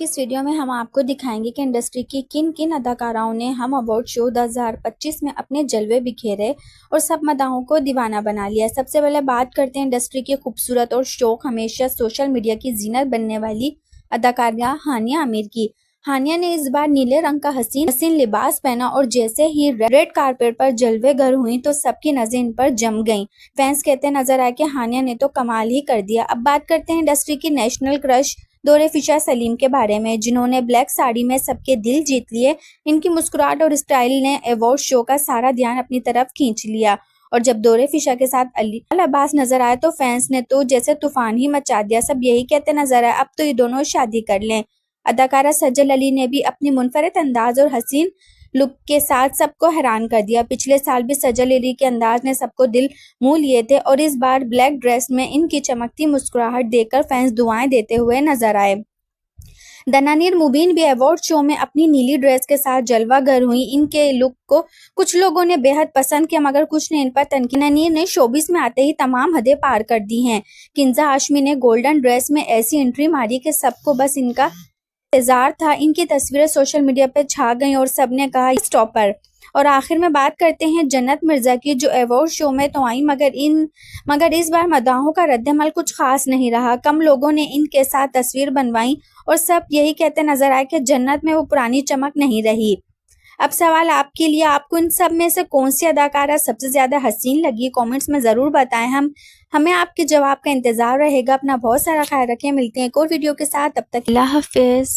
की इस वीडियो में हम आपको दिखाएंगे कि इंडस्ट्री की किन किन अदाकाराओं ने हम अवार्ड शो 2025 में अपने जलवे बिखेरे और सब मदाहों को दीवाना बना लिया। सबसे पहले बात करते हैं इंडस्ट्री की खूबसूरत और शौक हमेशा सोशल मीडिया की जीनत बनने वाली अदाकारा हानिया आमिर की। हानिया ने इस बार नीले रंग का हसीन लिबास पहना और जैसे ही रेड कारपेट पर जलवे गर हुई तो सबकी नजरें इन पर जम गईं। फैंस कहते नजर आए कि हानिया ने तो कमाल ही कर दिया। अब बात करते हैं इंडस्ट्री की नेशनल क्रश दौरे फिशा सलीम के बारे में, जिन्होंने ब्लैक साड़ी में सबके दिल जीत लिए। इनकी मुस्कुराहट और स्टाइल ने अवार्ड शो का सारा ध्यान अपनी तरफ खींच लिया और जब दौरे फिशा के साथ अली अब्बास नजर आए तो फैंस ने तो जैसे तूफान ही मचा दिया। सब यही कहते नजर आए अब तो ये दोनों शादी कर लें। अदाकारा सज्जल अली ने भी अपनी मुनफरद अंदाज और हसीन लुक के साथ सबको हैरान कर दिया। पिछले साल भी सज्जल अली के अंदाज ने सबको दिल मोह लिए थे और इस बार ब्लैक ड्रेस में इनकी चमकती मुस्कुराहट देखकर फैंस दुआएं देते हुए नजर आए। दनानीर मुबीन भी अवार्ड शो में अपनी नीली ड्रेस के साथ जलवागर हुई। इनके लुक को कुछ लोगों ने बेहद पसंद किया मगर कुछ ने इन पर तनकीद। दनानीर ने शोबिस में आते ही तमाम हदें पार कर दी हैं। किंजा हाशमी ने गोल्डन ड्रेस में ऐसी एंट्री मारी कि सबको बस इनका इंतजार था। इनकी तस्वीरें सोशल मीडिया पर छा गईं और सबने कहा स्टॉपर। और आखिर में बात करते हैं जन्नत मिर्जा की, जो अवार्ड शो में तो आई मगर इस बार मदाहों का रद्दमल कुछ खास नहीं रहा। कम लोगों ने इनके साथ तस्वीर बनवाई और सब यही कहते नजर आए कि जन्नत में वो पुरानी चमक नहीं रही। अब सवाल आपके लिए, आपको इन सब में से कौन सी अदाकारा सबसे ज्यादा हसीन लगी? कमेंट्स में जरूर बताएं। हमें आपके जवाब का इंतजार रहेगा। अपना बहुत सारा ख्याल रखें। मिलते हैं एक और वीडियो के साथ, तब तक अल्लाह हाफिज।